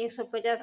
150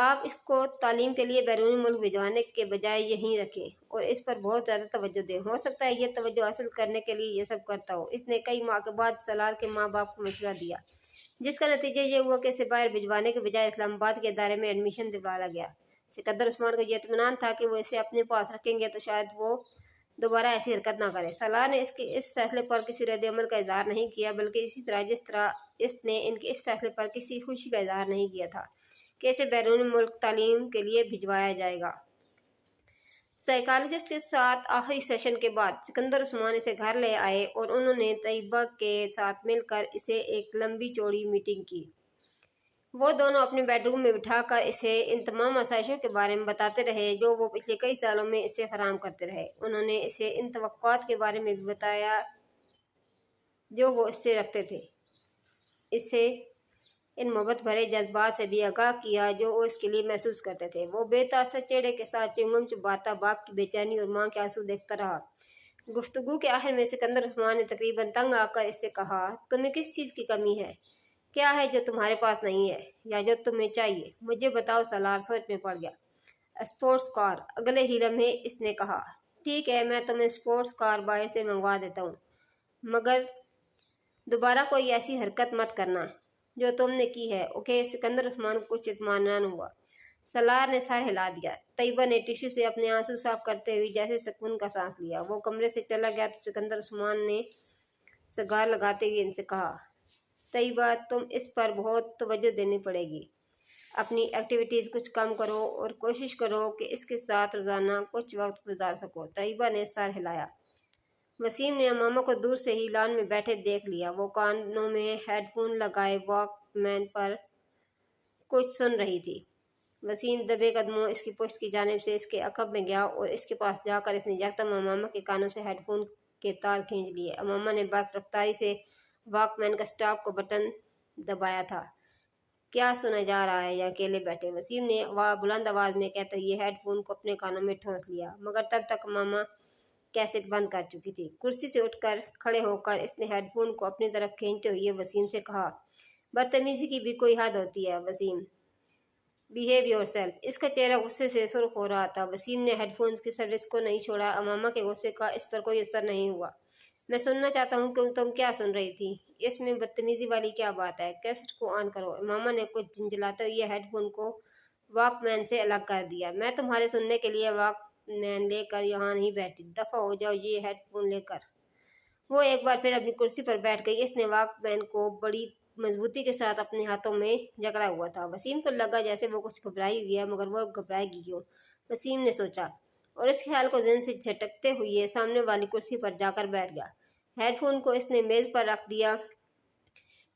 آپ اس کو تعلیم کے لیے بیرونی ملک بھجوانے کے بجائے یہیں رکھیں اور اس پر بہت زیادہ توجہ دیں۔ ہو سکتا ہے یہ توجہ حاصل کرنے کے لیے یہ سب کرتا ہو۔ اس نے کئی ماہ کے بعد سلار کے ماں باپ کو مشورہ دیا، جس کا نتیجہ یہ ہوا کہ اسے باہر بھجوانے کے بجائے اسلام آباد کے ادارے میں ایڈمیشن دلوایا گیا۔ سکندر عثمان کو یہ اطمینان تھا کہ وہ اسے اپنے پاس رکھیں گے تو شاید وہ دوبارہ ایسی حرکت نہ کرے۔ سلار نے اس فیصلے پر کسی رد عمل کا اظہار نہیں کیا، بلکہ اسی طرح جس طرح اس نے ان کے اس فیصلے پر کسی خوشی کا اظہار نہیں کیا تھا کہ اسے بیرون ملک تعلیم کے لیے بھجوایا جائے گا۔ سائیکالوجسٹ کے ساتھ آخری سیشن کے بعد سکندر عثمان اسے گھر لے آئے اور انہوں نے طیبہ کے ساتھ مل کر اسے ایک لمبی چوڑی میٹنگ کی۔ وہ دونوں اپنے بیڈ روم میں بٹھا کر اسے ان تمام آسائشوں کے بارے میں بتاتے رہے جو وہ پچھلے کئی سالوں میں اسے فراہم کرتے رہے۔ انہوں نے اسے ان توقعات کے بارے میں بھی بتایا جو وہ اس سے رکھتے تھے، اسے ان محبت بھرے جذبات سے بھی آگاہ کیا جو وہ اس کے لیے محسوس کرتے تھے۔ وہ بے تاثر چہرے کے ساتھ چنگم چباتا باپ کی بے چینی اور ماں کے آنسو دیکھتا رہا۔ گفتگو کے آخر میں سکندر عثمان نے تقریباً تنگ آ کر اس سے کہا، تمہیں کس چیز کی کمی ہے؟ کیا ہے جو تمہارے پاس نہیں ہے یا جو تمہیں چاہیے؟ مجھے بتاؤ۔ سالار سوچ میں پڑ گیا۔ Sports car. اگلے ہی لمحے اس نے کہا، ٹھیک ہے، میں تمہیں اسپورٹس کار باہر سے منگوا دیتا ہوں، مگر دوبارہ کوئی ایسی حرکت مت کرنا جو تم نے کی ہے، اوکے؟ سکندر عثمان کو کچھ اطمینان ہوا۔ سالار نے سر ہلا دیا۔ طیبہ نے ٹشو سے اپنے آنسو صاف کرتے ہوئے جیسے سکون کا سانس لیا۔ وہ کمرے سے چلا گیا تو سکندر عثمان نے سگار لگاتے ہوئے ان سے کہا، طیبہ، تم اس پر بہت توجہ دینی پڑے گی۔ اپنی ایکٹیویٹیز کچھ کم کرو اور کوشش کرو کہ اس کے ساتھ روزانہ کچھ وقت گزار سکو۔ طیبہ نے سر ہلایا۔ وسیم نے امامہ کو دور سے ہی لان میں بیٹھے دیکھ لیا۔ وہ کانوں میں ہیڈ فون لگائے واک مین پر کچھ سن رہی تھی۔ وسیم دبے قدموں اس کی پشت کی جانب سے اس کے عقب میں گیا اور اس کے پاس جا کر اس نے یکدم امامہ کے کانوں سے ہیڈ فون کے تار کھینچ لیے۔ امامہ نے برق رفتاری سے واک مین کا اسٹاپ کو بٹن دبایا تھا۔ کیا سنا جا رہا ہے یا اکیلے بیٹھے؟ وسیم نے بلند آواز میں کہتے ہوئے ہیڈ فون کو اپنے کانوں میں ٹھونس لیا، مگر تب تک امامہ کیسٹ بند کر چکی تھی۔ کرسی سے اٹھ کر کھڑے ہو کر اس نے ہیڈ فون کو اپنی طرف کھینچتے ہوئے وسیم سے کہا، بدتمیزی کی بھی کوئی حد ہوتی ہے وسیم، بیہیو یور سیلف۔ اس کا چہرہ غصے سے سرخ ہو رہا تھا۔ وسیم نے ہیڈ فونز کی سروس کو نہیں چھوڑا۔ امامہ کے غصے کا اس پر کوئی اثر نہیں ہوا۔ میں سننا چاہتا ہوں کہ تم کیا سن رہی تھی؟ اس میں بدتمیزی والی کیا بات ہے؟ کیسٹ کو آن کرو۔ امامہ نے کچھ جھنجھلاتے ہوئے ہیڈ فون کو واک مین سے الگ کر دیا۔ میں تمہارے سننے کے لیے واک مین لے کر یہاں نہیں بیٹھی، دفع ہو جاؤ یہ ہیڈ فون لے کر۔ وہ ایک بار پھر اپنی کرسی پر بیٹھ گئی۔ اس نے واک مین کو بڑی مضبوطی کے ساتھ اپنے ہاتھوں میں جکڑا ہوا تھا۔ وسیم کو لگا جیسے وہ کچھ گھبرائی ہوئی ہے، مگر وہ گھبرائے گی کیوں؟ وسیم نے سوچا اور اس خیال کو ذہن سے جھٹکتے ہوئے سامنے والی کرسی پر جا کر بیٹھ گیا۔ ہیڈ فون کو اس نے میز پر رکھ دیا۔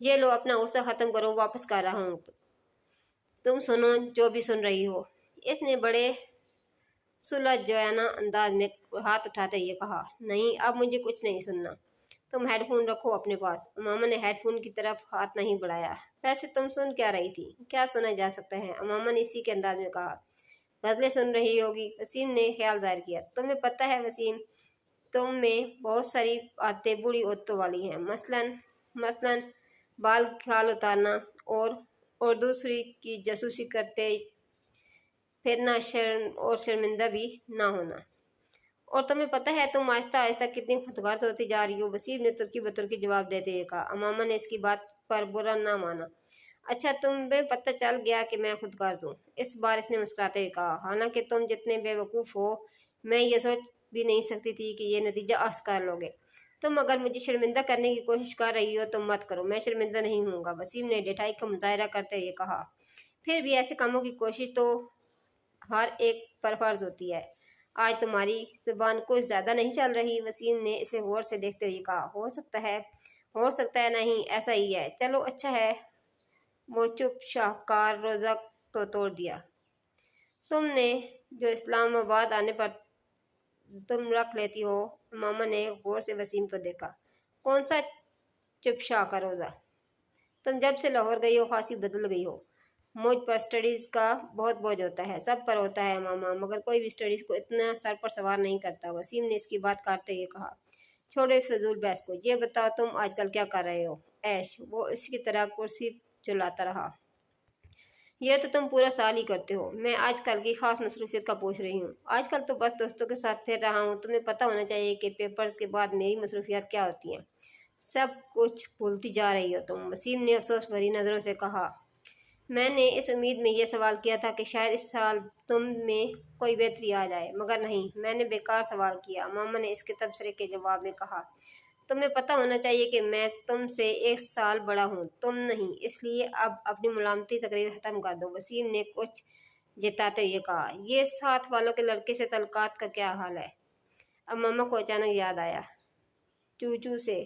یہ لو، اپنا غصہ ختم کرو، واپس کر رہا ہوں، تم سنو جو بھی سن رہی ہو۔ اس نے بڑے صلح جویانہ انداز میں ہاتھ اٹھاتے ہوئے کہا، نہیں، اب مجھے کچھ نہیں سننا، تم ہیڈ فون رکھو اپنے پاس۔ امامہ نے ہیڈ فون کی طرف ہاتھ نہیں بڑھایا۔ ویسے تم سن کیا رہی تھی؟ کیا سنا جا سکتا ہے؟ امامہ نے اسی کے انداز میں کہا، غزلیں سن رہی ہوگی۔ وسیم نے خیال ظاہر کیا، تمہیں پتہ ہے وسیم، تم میں بہت ساری عادتیں بوڑھی عورتوں والی ہیں، مثلاً بال کھال اتارنا اور دوسری کی جاسوسی کرتے پھرنا اور شرمندہ بھی نہ ہونا۔ اور تمہیں پتہ ہے تم آہستہ آہستہ کتنی خودغرض ہوتی جا رہی ہو۔ وسیم نے ترکی بترکی جواب دیتے ہوئے کہا۔ امامہ نے اس کی بات پر برا نہ مانا۔ اچھا، تمہیں پتہ چل گیا کہ میں خود غرض ہوں؟ اس بار اس نے مسکراتے ہوئے کہا، حالانکہ تم جتنے بے وقوف ہو، میں یہ سوچ بھی نہیں سکتی تھی کہ یہ نتیجہ اخذ کر لو گے۔ تم اگر مجھے شرمندہ کرنے کی کوشش کر رہی ہو تو مت کرو، میں شرمندہ نہیں ہوں گا۔ وسیم نے ڈٹائی کا مظاہرہ کرتے ہوئے کہا، پھر بھی ایسے کاموں کی کوشش تو ہر ایک پر فرض ہوتی ہے۔ آج تمہاری زبان کچھ زیادہ نہیں چل رہی۔ وسیم نے اسے غور سے دیکھتے ہوئے کہا، ہو سکتا ہے نہیں، ایسا ہی ہے، چلو اچھا ہے۔ وہ چپ شاہکار روزہ تو توڑ دیا تم نے جو اسلام آباد آنے پر تم رکھ لیتی ہو۔ امامہ نے غور سے وسیم کو دیکھا، کون سا چپ شاہ کا روزہ؟ تم جب سے لاہور گئی ہو خاصی بدل گئی ہو۔ مجھ پر اسٹڈیز کا بہت بوجھ ہوتا ہے، سب پر ہوتا ہے امامہ، مگر کوئی بھی اسٹڈیز کو اتنا سر پر سوار نہیں کرتا۔ وسیم نے اس کی بات کاٹتے ہوئے کہا، چھوڑو فضول بحث کو، یہ بتاؤ تم آج کل کیا کر رہے ہو؟ ایش۔ وہ اسی طرح کرسی چلاتا رہا۔ یہ تو تم پورا سال ہی کرتے ہو۔ میں آج کل کی خاص مصروفیت کا پوچھ رہی ہوں۔ آج کل تو بس دوستوں کے ساتھ پھر رہا ہوں۔ تمہیں پتہ ہونا چاہیے کہ پیپرز کے بعد میری مصروفیات کیا ہوتی ہیں۔ سب کچھ بھولتی جا رہی ہو تم، وسیم نے افسوس بھری نظروں سے کہا۔ میں نے اس امید میں یہ سوال کیا تھا کہ شاید اس سال تم میں کوئی بہتری آ جائے، مگر نہیں، میں نے بیکار سوال کیا، ماما نے اس کے تبصرے کے جواب میں کہا۔ تمہیں پتہ ہونا چاہیے کہ میں تم سے 1 سال بڑا ہوں، تم نہیں، اس لیے اب اپنی ملامتی تقریر ختم کر دو، وسیم نے کچھ جتاتے ہوئے کہا۔ یہ ساتھ والوں کے لڑکے سے تعلقات کا کیا حال ہے؟ اب ماما کو اچانک یاد آیا۔ چوچو سے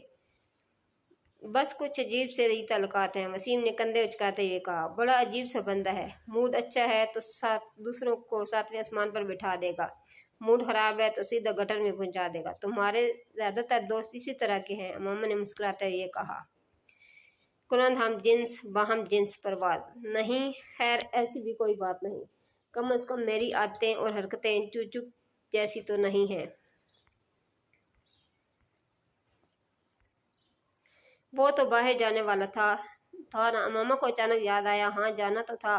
بس کچھ عجیب سے ہی تعلقات ہیں، وسیم نے کندھے اچکاتے ہوئے کہا۔ بڑا عجیب سا بندہ ہے، موڈ اچھا ہے تو دوسروں کو 7ویں آسمان پر بٹھا دے گا، موڈ خراب ہے تو سیدھا گٹر میں پہنچا دے گا۔ تمہارے زیادہ تر دوست اسی طرح کے ہیں، ماما نے مسکراتے ہوئے کہا۔ کنند ہم جنس باہم جنس پرواز نہیں، خیر ایسی بھی کوئی بات نہیں، کم از کم میری عادتیں اور حرکتیں چوچو جیسی تو نہیں ہیں۔ وہ تو باہر جانے والا تھا نا، ماما کو اچانک یاد آیا۔ ہاں جانا تو تھا،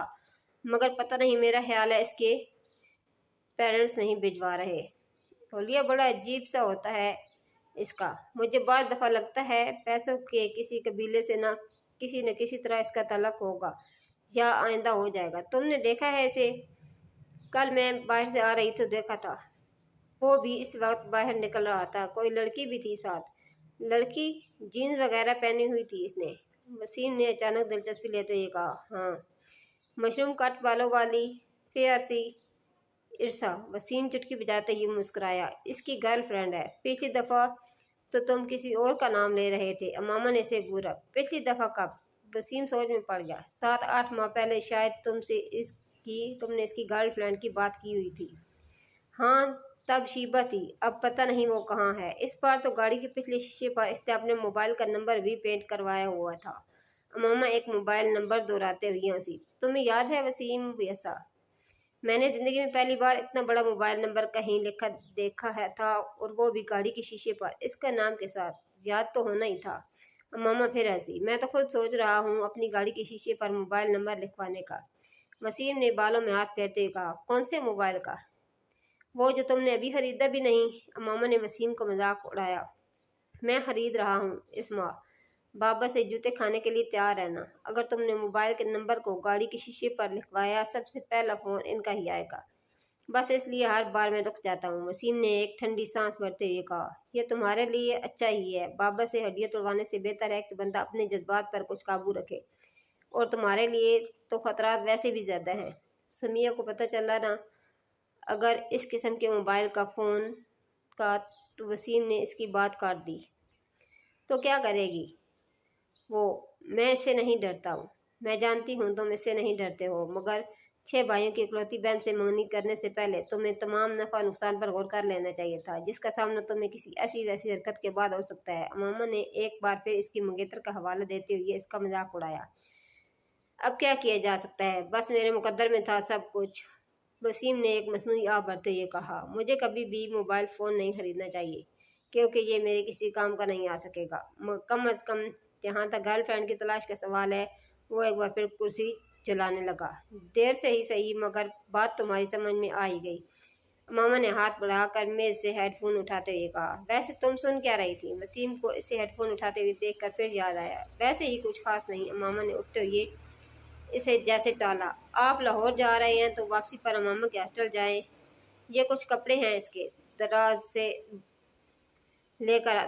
مگر پتہ نہیں، میرا خیال ہے اس کے پیرنٹس نہیں بھجوا رہے۔ حلیہ بڑا عجیب سا ہوتا ہے اس کا، مجھے بعض دفعہ لگتا ہے پیسوں کے کسی قبیلے سے نہ کسی طرح اس کا تعلق ہوگا یا آئندہ ہو جائے گا۔ تم نے دیکھا ہے اسے؟ کل میں باہر سے آ رہی تو دیکھا تھا، وہ بھی اس وقت باہر نکل رہا تھا، کوئی لڑکی بھی تھی ساتھ۔ لڑکی؟ جینز وغیرہ پہنی ہوئی تھی اس نے، وسیم نے اچانک دلچسپی لیتے ہوئے کہا۔ ہاں، مشروم کٹ بالوں والی فیئر سی ارسا، وسیم چٹکی بجاتے ہوئے مسکرایا۔ اس کی گرل فرینڈ ہے۔ پچھلی دفعہ تو تم کسی اور کا نام لے رہے تھے، ماما نے اسے گھورا۔ پچھلی دفعہ کب؟ وسیم سوچ میں پڑ گیا۔ 7-8 ماہ پہلے شاید تم نے اس کی گرل فرینڈ کی بات کی ہوئی تھی۔ ہاں تب شیبہ تھی، اب پتہ نہیں وہ کہاں ہے۔ اس بار تو گاڑی کے پچھلے شیشے پر اس نے اپنے موبائل کا نمبر بھی پینٹ کروایا ہوا تھا۔ ماما ایک موبائل نمبر دہراتے ہوئے ہنسی۔ تمہیں یاد ہے وسیم ویسا؟ میں نے زندگی میں پہلی بار اتنا بڑا موبائل نمبر کہیں لکھا دیکھا تھا، اور وہ بھی گاڑی کے شیشے پر، اس کا نام کے ساتھ۔ یاد تو ہونا ہی تھا۔ ماما پھر ہنسی۔ میں تو خود سوچ رہا ہوں اپنی گاڑی کے شیشے پر موبائل نمبر لکھوانے کا، وسیم نے بالوں میں ہاتھ پھیرتے ہوئے کہا۔ کون سے موبائل کا؟ وہ جو تم نے ابھی خریدا بھی نہیں، ماما نے وسیم کو مذاق اڑایا۔ میں خرید رہا ہوں اس ماہ، بابا سے جوتے کھانے کے لیے تیار رہنا۔ اگر تم نے موبائل کے نمبر کو گاڑی کے شیشے پر لکھوایا، سب سے پہلا فون ان کا ہی آئے گا، بس اس لیے ہر بار میں رک جاتا ہوں، وسیم نے ایک ٹھنڈی سانس بھرتے ہوئے کہا۔ یہ تمہارے لیے اچھا ہی ہے، بابا سے ہڈیاں توڑوانے سے بہتر ہے کہ بندہ اپنے جذبات پر کچھ قابو رکھے، اور تمہارے لیے تو خطرات ویسے بھی زیادہ ہیں۔ سمیہ کو پتہ چلا نا اگر اس قسم کے موبائل کا فون کا، تو وسیم نے اس کی بات کاٹ دی۔ تو کیا کرے گی وہ؟ میں اس سے نہیں ڈرتا ہوں۔ میں جانتی ہوں تم اس سے نہیں ڈرتے ہو، مگر 6 بھائیوں کی اکلوتی بہن سے منگنی کرنے سے پہلے تمہیں تمام نفع نقصان پر غور کر لینا چاہیے تھا، جس کا سامنا تمہیں کسی ایسی ویسی حرکت کے بعد ہو سکتا ہے۔ ماما نے ایک بار پھر اس کی منگیتر کا حوالہ دیتے ہوئے اس کا مذاق اڑایا۔ اب کیا کیا جا سکتا ہے، بس میرے مقدر میں تھا سب کچھ، وسیم نے ایک مصنوعی آہ بھرتے ہوئے کہا۔ مجھے کبھی بھی موبائل فون نہیں خریدنا چاہیے، کیونکہ یہ میرے کسی کام کا نہیں آ سکے گا، کم از کم جہاں تک گرل فرینڈ کی تلاش کا سوال ہے۔ وہ ایک بار پھر کرسی چلانے لگا۔ دیر سے ہی صحیح، مگر بات تمہاری سمجھ میں آ ہی گئی، ماما نے ہاتھ بڑھا کر میز سے ہیڈ فون اٹھاتے ہوئے کہا۔ ویسے تم سن کیا رہی تھی؟ وسیم کو اسے ہیڈ فون اٹھاتے ہوئے دیکھ کر پھر یاد آیا۔ ویسے ہی کچھ خاص نہیں، ماما نے اٹھتے ہوئے اسے جیسے ٹالا۔ آپ لاہور جا رہے ہیں تو واپسی پر ماما کے ہاسٹل جائیں، یہ کچھ کپڑے ہیں اس کے،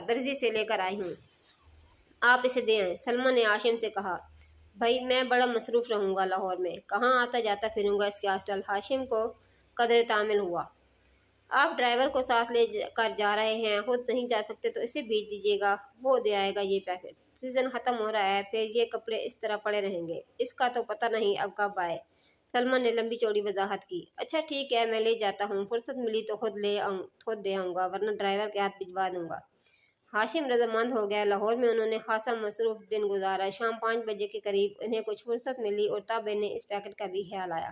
درزی سے لے کر آئی ہوں، آپ اسے دے آئیں، سلمیٰ نے ہاشم سے کہا۔ بھائی میں بڑا مصروف رہوں گا لاہور میں، کہاں آتا جاتا پھروں گا اس کے ہاسٹل؟ ہاشم کو قدرے تحمل ہوا۔ آپ ڈرائیور کو ساتھ لے کر جا رہے ہیں، خود نہیں جا سکتے تو اسے بھیج دیجیے گا، وہ دے آئے گا یہ پیکٹ۔ سیزن ختم ہو رہا ہے، پھر یہ کپڑے اس طرح پڑے رہیں گے، اس کا تو پتہ نہیں اب کب آئے، سلمیٰ نے لمبی چوڑی وضاحت کی۔ اچھا ٹھیک ہے، میں لے جاتا ہوں، فرصت ملی تو خود دے آؤں گا، ورنہ ڈرائیور کے ہاتھ بھجوا دوں گا۔ ہاشم رضامند ہو گیا۔ لاہور میں انہوں نے خاصا مصروف دن گزارا۔ شام 5 بجے کے قریب انہیں کچھ فرصت ملی اور تب انہیں اس پیکٹ کا بھی خیال آیا۔